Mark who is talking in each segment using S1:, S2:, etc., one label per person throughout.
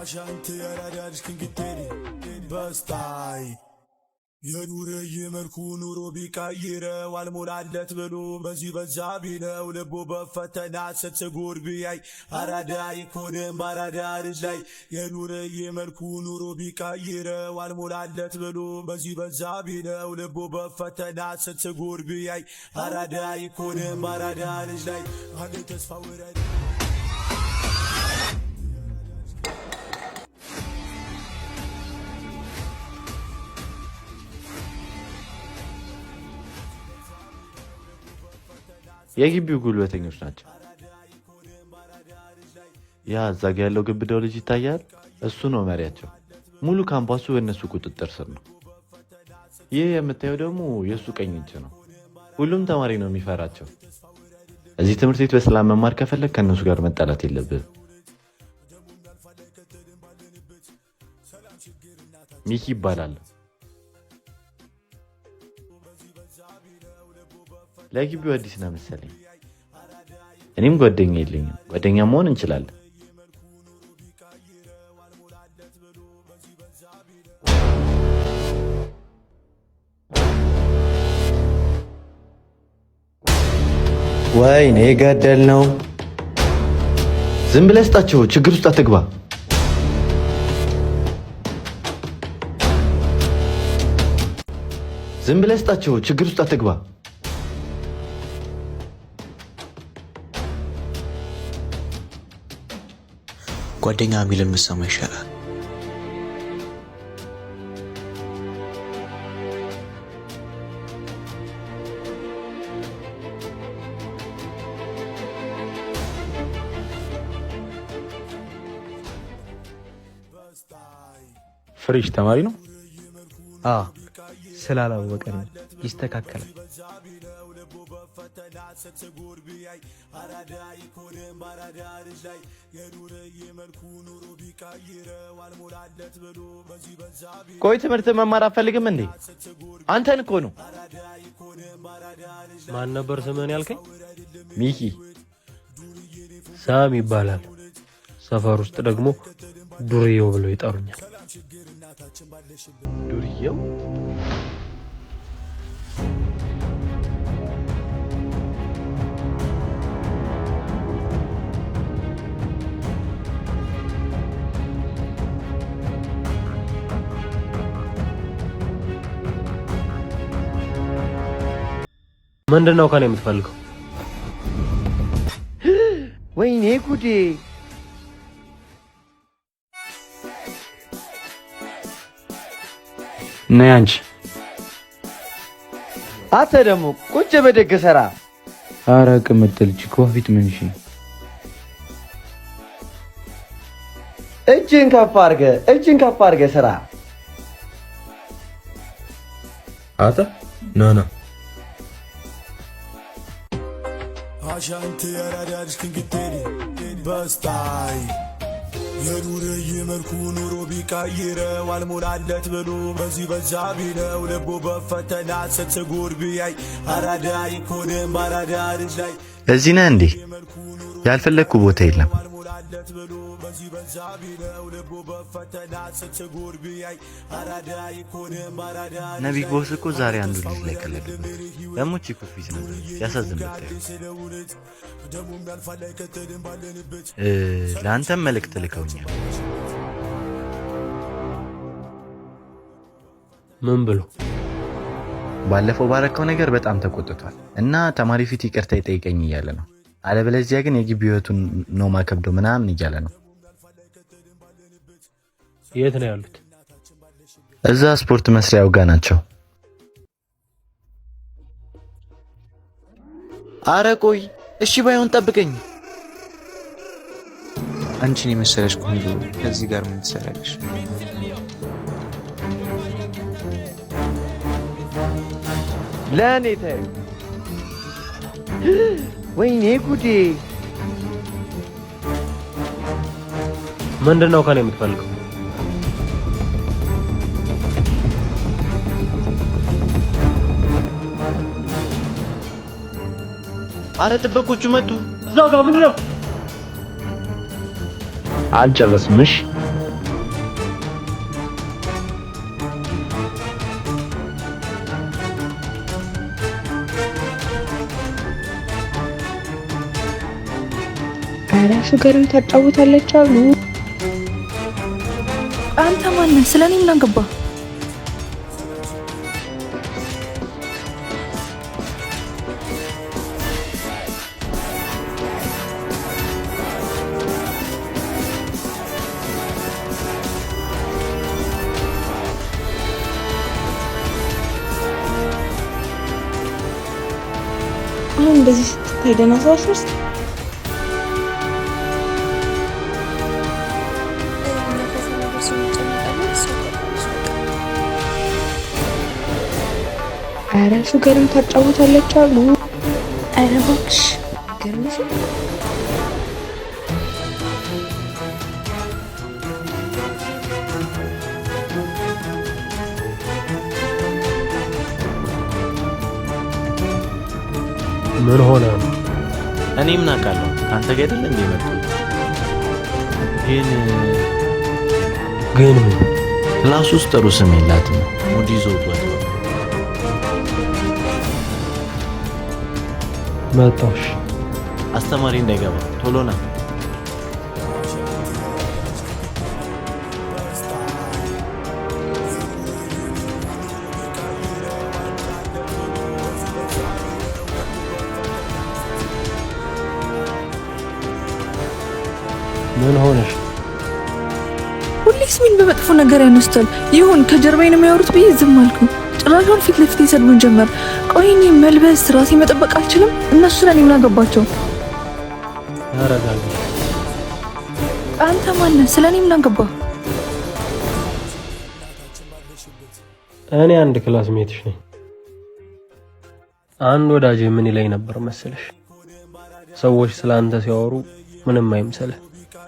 S1: አሻንት ያራዳልሽ ክንግቴሪ በስታይ የኑረ የመልኩ ኑሮ ቢቀይረው አልሞላለት ብሎ በዚህ በዛ ቢለው ልቡ በፈተና ስትጎር ቢያይ አራዳ ይኮንም ባራዳ ልጅ ላይ የኑረ የመልኩ ኑሮ ቢቀይረው አልሞላለት ብሎ በዚህ በዛ ቢለው ልቡ በፈተና ስትጎር ቢያይ አራዳ ይኮንም ባራዳ ልጅ ላይ አንተ ተስፋ ወረደ
S2: የግቢው ጉልበተኞች ናቸው። ያ እዛጋ ያለው ግብዳው ልጅ ይታያል። እሱ ነው መሪያቸው። ሙሉ ካምፓሱ በእነሱ ቁጥጥር ስር ነው። ይህ የምታየው ደግሞ የእሱ ቀኝ እጅ ነው። ሁሉም ተማሪ ነው የሚፈራቸው። እዚህ ትምህርት ቤት በሰላም መማር ከፈለግ ከእነሱ ጋር መጣላት የለብህም። ሚኪ ይባላል። ለግቢው አዲስ ነው መሰለኝ። እኔም ጓደኛ የለኝም። ጓደኛ መሆን እንችላለን።
S3: ወይኔ ገደል ነው።
S2: ዝም ብለህ ስጣቸው፣ ችግር ውስጥ አትግባ። ዝም ብለህ ስጣቸው፣ ችግር ውስጥ አትግባ።
S3: ጓደኛ የሚልን ምሰማ ይሻላል።
S4: ፍሬሽ ተማሪ ነው።
S5: ስላላወቀ ነው። ይስተካከላል።
S2: ቆይ ትምህርት መማር አትፈልግም እንዴ? አንተን እኮ ነው።
S4: ማን ነበር ስምህን ያልከኝ?
S2: ሚኪ።
S4: ሳም ይባላል። ሰፈር ውስጥ ደግሞ ዱርዬው ብለው ይጠሩኛል።
S2: ዱርዬው?
S4: ምንድነው ከኔ የምትፈልገው?
S2: ወይኔ ጉዴ!
S4: ነይ አንቺ።
S2: አንተ ደግሞ ቁጭ በደግ ሰራ።
S4: ኧረ ቅምጥል ልጅ ኮፊት ምን እሺ?
S2: እጅን ከፍ አድርገህ ስራ።
S4: አታ ና
S1: አሻንት ያራዳልሽ ክንግቴሪ በስታይ የኑረ የመልኩ ኑሮ ቢቀይረው አልሞላለት ብሎ በዚህ በዛ ቢለው ልቡ በፈተና ስትጎር ቢያይ አራዳ ይኮንም ባራዳ ልጅ ላይ
S2: እዚህ ነህ እንዴ? ያልፈለግኩ ቦታ የለም።
S1: በዚህ በዛ ቢለው ልቡ በፈተና ስትጎር ቢያይ አራዳ ይኮንም ባራዳ
S2: ነቢይ ቦስ እኮ ዛሬ አንዱ ልጅ ላይ ቀለደ። ደግሞ ቺኩ ፊት ነበር ያሳዝን። ለአንተም መልእክት ልከውኛል።
S4: ምን ብሎ?
S2: ባለፈው ባረከው ነገር በጣም ተቆጥቷል እና ተማሪ ፊት ይቅርታ ይጠይቀኝ እያለ ነው። አለበለዚያ ግን የግቢ ህይወቱን ነው ማከብደው ምናምን እያለ ነው።
S4: የት ነው ያሉት?
S2: እዛ ስፖርት መስሪያው ጋር ናቸው።
S3: አረ ቆይ እሺ ባይሆን ጠብቀኝ። አንቺን የመሰለሽ ቆንጆ ከዚህ ጋር ምን ትሰራለሽ?
S2: ለኔ ተይ። ወይኔ ጉዴ!
S4: ምንድነው ከኔ የምትፈልገው?
S2: አረ ጥበቆቹ መጡ።
S4: እዛው ጋር ምንድነው? አልጨረስምሽ?
S6: አረ ሹገርም ታጫውታለች አሉ።
S7: አንተ ማን ነህ? ስለኔ ምን አገባ?
S6: አሁን እንደዚህ ስትታይ ደህና ሰው አስመስል። አረ ሹገርም ታጫውታለች አሉ። አረ እባክሽ ገርምሽ።
S4: ምን ሆነ ነው?
S2: እኔ ምን አውቃለሁ? ካንተ ጋር አይደል እንዴ መጣው? ግን ክላስ ውስጥ ጥሩ ስም የላትም። ሙድ ይዞት ወጥቷል።
S4: መጣሽ?
S2: አስተማሪ እንዳይገባ ቶሎ ና።
S4: ምን ሆነሽ?
S7: ሁሌስ ምን በመጥፎ ነገር ያነስታል? ይሁን ከጀርባዬ ነው የሚያወሩት ብዬ ዝም አልኩ። ጭራሹን ፊት ለፊት ይሰድቡን ጀመር። ቆይ እኔ መልበስ ራሴ መጠበቅ አልችልም? እነሱ ለኔ ምን አገባቸው?
S4: አረጋጊ።
S7: አንተ ማን ነህ? ስለኔ ምን አገባ?
S4: እኔ አንድ ክላስ ሜትሽ ነኝ። አንድ ወዳጄ ምን ይለኝ ነበር መሰለሽ? ሰዎች ስላንተ ሲያወሩ ምንም አይምሰልህ፣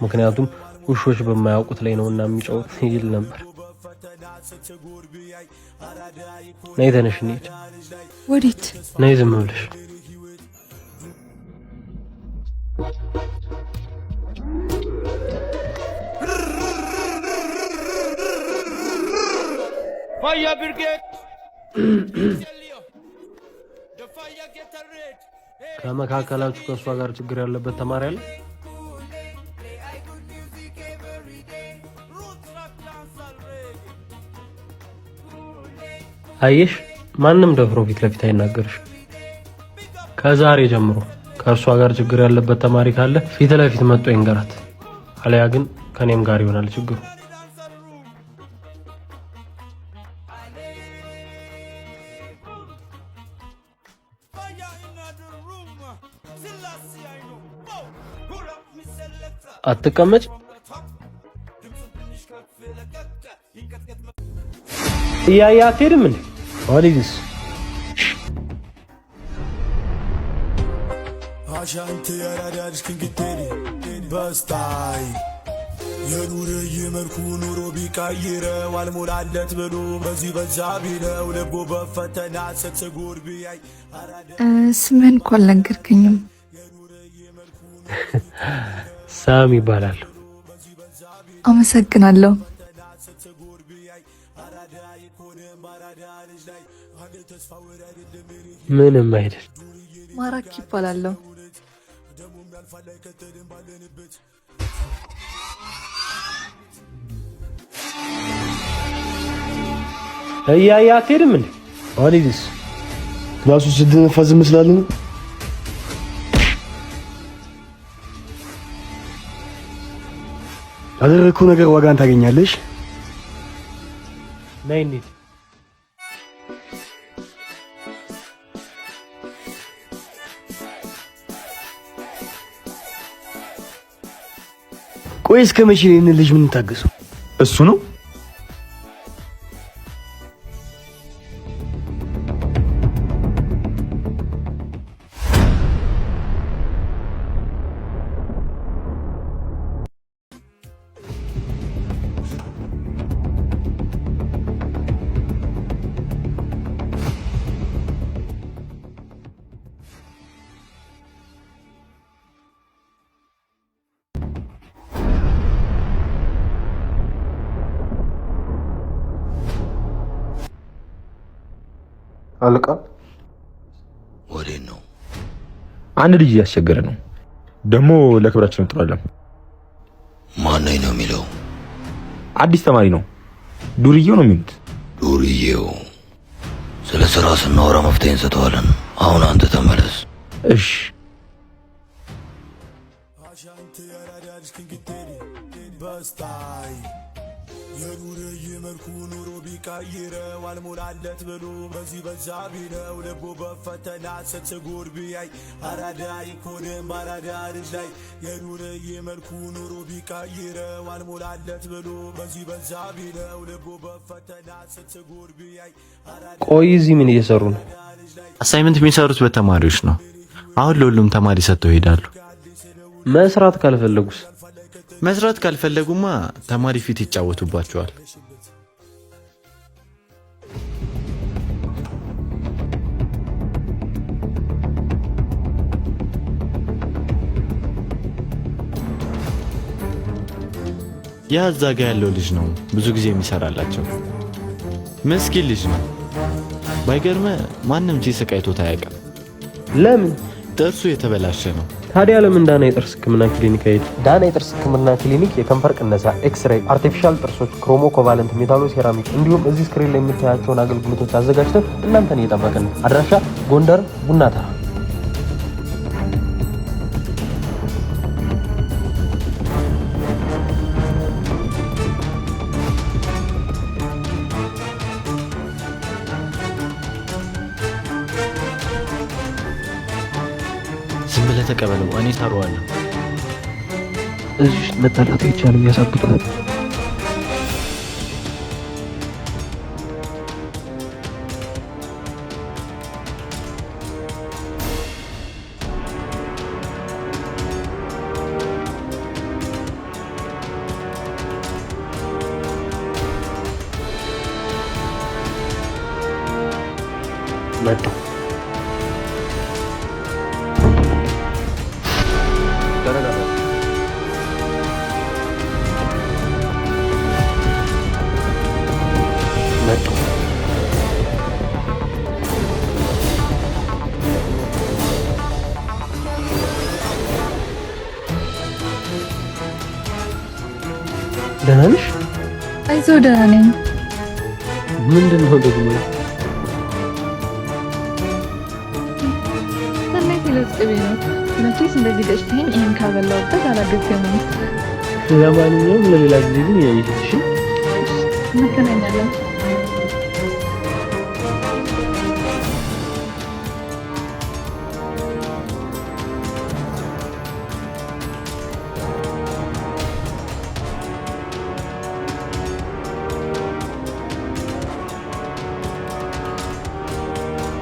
S4: ምክንያቱም ውሾች በማያውቁት ላይ ነውና የሚጫወት ይል ነበር። ነይ ተነሽ እንሂድ።
S7: ወዴት?
S4: ነይ ዝም ብለሽ።
S1: ፋያ ብርጌድ
S4: ከመካከላችሁ ከእሷ ጋር ችግር ያለበት ተማሪ አለ? አየሽ፣ ማንም ደፍሮ ፊት ለፊት አይናገርሽ። ከዛሬ ጀምሮ ከእርሷ ጋር ችግር ያለበት ተማሪ ካለ ፊት ለፊት መጥቶ ይንገራት፣ አለያ ግን ከኔም ጋር ይሆናል ችግሩ። አትቀመጭ። እያያ አትሄድም እንዴ? ወዲስ
S1: አሻንተ ያራዳልሽ ክንግቴሪ በስታይ የኑር የመልኩ ኑሮ ቢቀይረው አልሞላለት ብሎ በዚህ በዛ ቢለው ልቦ በፈተና ስትጎር ቢያይ
S7: ስምን እንኳን አልነገርከኝም።
S4: ሳም ይባላል።
S7: አመሰግናለሁ።
S4: ምንም አይደል።
S7: ማራኪ ይባላለሁ።
S4: እያያ አትሄድም እንዴ?
S8: አሊስ ክላሱ ስትነፋዝ መስላል ነው። ያደረግከው ነገር ዋጋን ታገኛለሽ።
S4: ነይ እንሂድ።
S8: ቆይ እስከ መቼ ይህን ልጅ ምን ታገሰው?
S9: እሱ ነው አለቃ።
S10: ወዴት ነው?
S9: አንድ ልጅ እያስቸገረ ነው። ደግሞ ለክብራችን ጥሩ አይደለም።
S10: ማን ነው የሚለው?
S9: አዲስ ተማሪ ነው። ዱርዬው ነው የሚሉት።
S10: ዱርዬው? ስለ ስራ ስናወራ መፍትሄ እንሰጠዋለን። አሁን አንተ ተመለስ።
S9: እሺ።
S1: የኑር ይመልኩ ኑሮ ቢቀይረው አልሞላለት ብሎ በዚህ በዛ ቢለው ልቡ በፈተና ስትጎር ቢያይ አራዳ ይኮንም ባራዳ ልጅ ላይ የኑር ይመልኩ ኑሮ ቢቀይረው አልሞላለት ብሎ በዚህ በዛ ቢለው ልቡ በፈተና ስትጎር ቢያይ
S4: ቆይ እዚህ ምን እየሰሩ ነው?
S2: አሳይመንት የሚሰሩት በተማሪዎች ነው። አሁን ለሁሉም ተማሪ ሰጥተው ይሄዳሉ።
S4: መስራት ካልፈለጉስ?
S2: መስራት ካልፈለጉማ ተማሪ ፊት ይጫወቱባቸዋል። ያ እዛ ጋ ያለው ልጅ ነው ብዙ ጊዜ የሚሰራላቸው። ምስኪን ልጅ ነው። ባይገርመ ማንም ሲስቅ አይቶት አያውቅም።
S4: ለምን?
S2: ጥርሱ የተበላሸ ነው።
S4: ታዲያ ለምን ዳና የጥርስ ህክምና ክሊኒክ አይሄድ? ዳና የጥርስ ህክምና ክሊኒክ የከንፈር ቅነሳ፣ ኤክስሬይ፣ አርቲፊሻል ጥርሶች፣ ክሮሞ ኮቫለንት፣ ሜታሎ ሴራሚክ እንዲሁም እዚህ ስክሪን ላይ የምታያቸውን አገልግሎቶች አዘጋጅተን እናንተን እየጠበቅን ነው። አድራሻ ጎንደር ቡና ተራ።
S2: ዝም ብለህ ተቀበለው፣ እኔ ታረዋለሁ።
S5: እዚህ መጣላት አይቻልም፣ ያሳብጣል።
S4: መጣ ደህና ነሽ?
S7: አይዞህ ደህና ነኝ።
S4: ምንድን ነው ደግሞ?
S7: ሰናይት ለጽቤ ነው። መቼስ እንደዚህ ገጭተኸኝ ይሄን ካበላሁበት አላገገምም።
S4: ለማንኛውም ለሌላ ጊዜ ግን ያይሽሽ
S7: እንገናኛለን።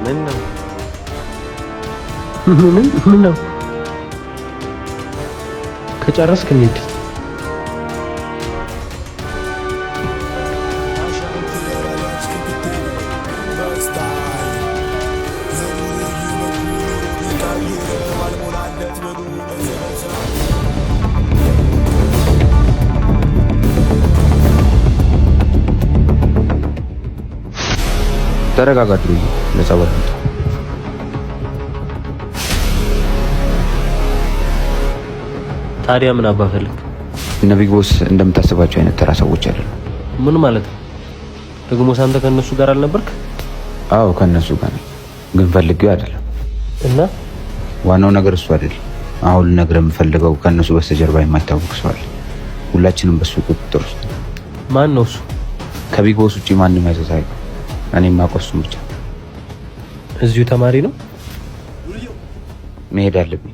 S2: ምን ነው?
S4: ምን ነው? ከጨረስክ እንሂድ።
S3: ተረጋጋ ድሩዬ፣ ለጸባይ
S4: ታዲያ ምን አባፈልክ?
S3: እነ ቢግ ቦስ እንደምታስባቸው አይነት ተራ ሰዎች አይደሉም።
S4: ምን ማለት ነው? ደግሞ ሳንተ ከነሱ ጋር አልነበርክ?
S3: አዎ ከነሱ ጋር ነኝ፣ ግን ፈልጌው አይደለም።
S4: እና
S3: ዋናው ነገር እሱ አይደለም። አሁን ልነግርህ የምፈልገው ከነሱ በስተጀርባ የማይታወቅ ሰው አለ። ሁላችንም በሱ ቁጥጥር ውስጥ።
S4: ማን ነው እሱ?
S3: ከቢግ ቦስ ውጪ ማንም ያዘዛይ። እኔ የማውቀው እሱን ብቻ።
S4: እዚሁ ተማሪ ነው?
S3: መሄድ አለብኝ።